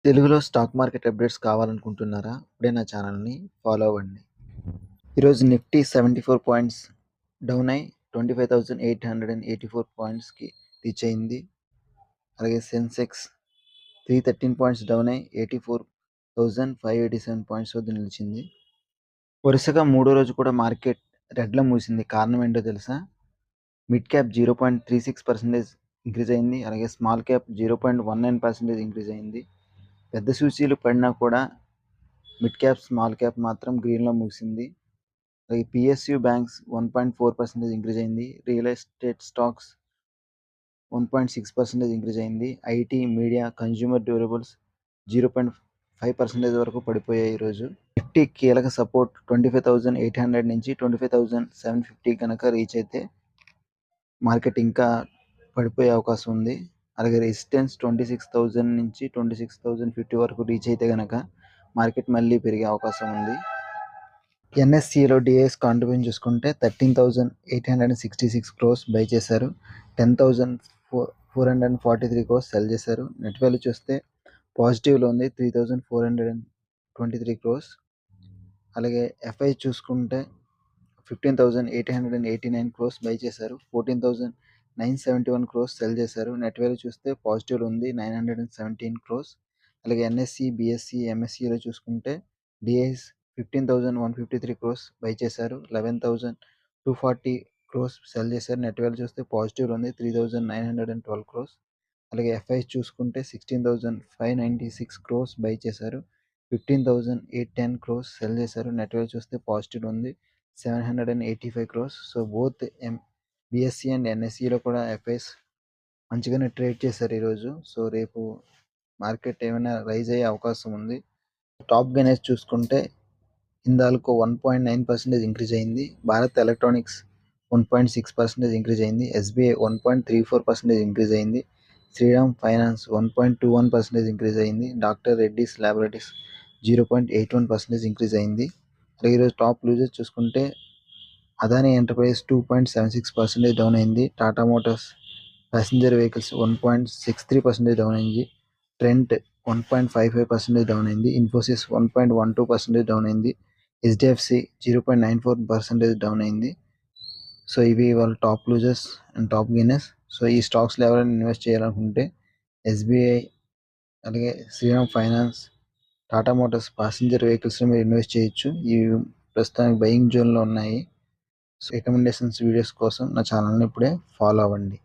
తెలుగులో stock market updates కావాలనుకుంటున్నారా? ఇప్పుడే నా ఛానల్‌ని ఫాలో అవ్వండి. ఈరోజు నిఫ్టీ 74 పాయింట్స్ డౌన్ అయి 25,884 పాయింట్స్‌కి రీచ్ అయింది. అలాగే సెన్సెక్స్ 313 పాయింట్స్ డౌన్ అయి 84,587 పాయింట్స్ వద్ద నిలిచింది. వరుసగా మూడో రోజు కూడా మార్కెట్ రెడ్‌లో ముగిసింది. కారణం ఏంటో తెలుసా? మిడ్ క్యాప్ 0.36% ఇంక్రీజ్ అయింది. అలాగే స్మాల్ క్యాప్ 0.19% ఇంక్రీజ్ అయింది. పెద్ద సూచీలు పడినా కూడా మిడ్ క్యాప్, స్మాల్ క్యాప్ మాత్రం గ్రీన్‌లో ముగిసింది. అలాగే పిఎస్యు బ్యాంక్స్ 1.4% ఇంక్రీజ్ అయింది. రియల్ ఎస్టేట్ స్టాక్స్ 1.6% ఇంక్రీజ్ అయింది. ఐటీ, మీడియా, కన్జ్యూమర్ డ్యూరబుల్స్ 0.5% వరకు పడిపోయాయి ఈరోజు. నిఫ్టీ కీలక సపోర్ట్ 25,800 నుంచి 25,750 కనుక రీచ్ అయితే మార్కెట్ ఇంకా పడిపోయే అవకాశం ఉంది. అలాగే రెసిస్టెన్స్ 26,000 నుంచి 26,050 వరకు రీచ్ అయితే గనక మార్కెట్ మళ్ళీ పెరిగే అవకాశం ఉంది. ఎన్ఎస్సిలో డిఐఎస్ కాంట్రిబ్యూషన్ చూసుకుంటే 13,866 క్రోర్స్ బై చేశారు. 10,443 క్రోర్స్ సెల్ చేశారు. నెట్ వాల్యూ చూస్తే పాజిటివ్లో ఉంది, 3,423 క్రోర్స్. అలాగే ఎఫ్ఐ చూసుకుంటే 15,889 క్రోర్స్ బై చేశారు. 14,971 క్రోర్స్ సెల్ చేశారు. నెట్ వాల్యూ చూస్తే పాజిటివ్లో ఉంది, 917 క్రోర్స్. అలాగే ఎన్ఎస్సి, బిఎస్సి, ఎంఎస్సిలో చూసుకుంటే డిఐఎస్ 15,153 క్రోర్స్ బై చేశారు. 11,240 క్రోర్స్ సెల్ చేశారు. నెట్ వాల్యూ చూస్తే పాజిటివ్లో ఉంది, 3,912 క్రోర్స్. అలాగే ఎఫ్ఐ చూసుకుంటే 16,596 క్రోర్స్ బై చేశారు. 15,810 క్రోర్స్ సెల్ చేశారు. నెట్ వాల్యూ చూస్తే పాజిటివ్ ఉంది, 785 crores. So both BSE and ఎన్ఎస్సిలో కూడా ఎఫ్ఐస్ మంచిగానే ట్రేడ్ చేశారు ఈరోజు. సో రేపు మార్కెట్ ఏమైనా రైజ్ అయ్యే అవకాశం ఉంది. టాప్ గెయినర్స్ చూసుకుంటే హిందాల్కో 1.9% ఇంక్రీజ్ అయింది. భారత్ ఎలక్ట్రానిక్స్ 1.6% ఇంక్రీజ్ అయింది. ఎస్బీఐ 1.34% ఇంక్రీజ్ అయింది. శ్రీరామ్ ఫైనాన్స్ 1.21% ఇంక్రీజ్ అయింది. డాక్టర్ రెడ్డీస్ ల్యాబొరేటరీస్ 0.81% ఇంక్రీజ్ అయింది. అలాగే ఈరోజు టాప్ లూజర్స్ చూసుకుంటే అదానీ ఎంటర్ప్రైజెస్ 2.76% డౌన్ అయింది. Tata motors passenger vehicles 1.63% down అయింది. ట్రెంట్ 1.55% డౌన్ అయింది. ఇన్ఫోసిస్ 1.12% డౌన్ అయింది. హెచ్డిఎఫ్సి 0.94% డౌన్ అయింది. సో ఇవి వాళ్ళ top losers and top gainers. So ఈ స్టాక్స్లో ఎవరైనా ఇన్వెస్ట్ చేయాలనుకుంటే ఎస్బీఐ, అలాగే Shriram finance, Tata motors passenger వెహికల్స్లో మీరు ఇన్వెస్ట్ చేయొచ్చు. ఇవి ప్రస్తుతానికి బయింగ్ జోన్లో ఉన్నాయి. సో రికమెండేషన్స్ వీడియోస్ కోసం నా ఛానల్ని ఇప్పుడే ఫాలో అవ్వండి.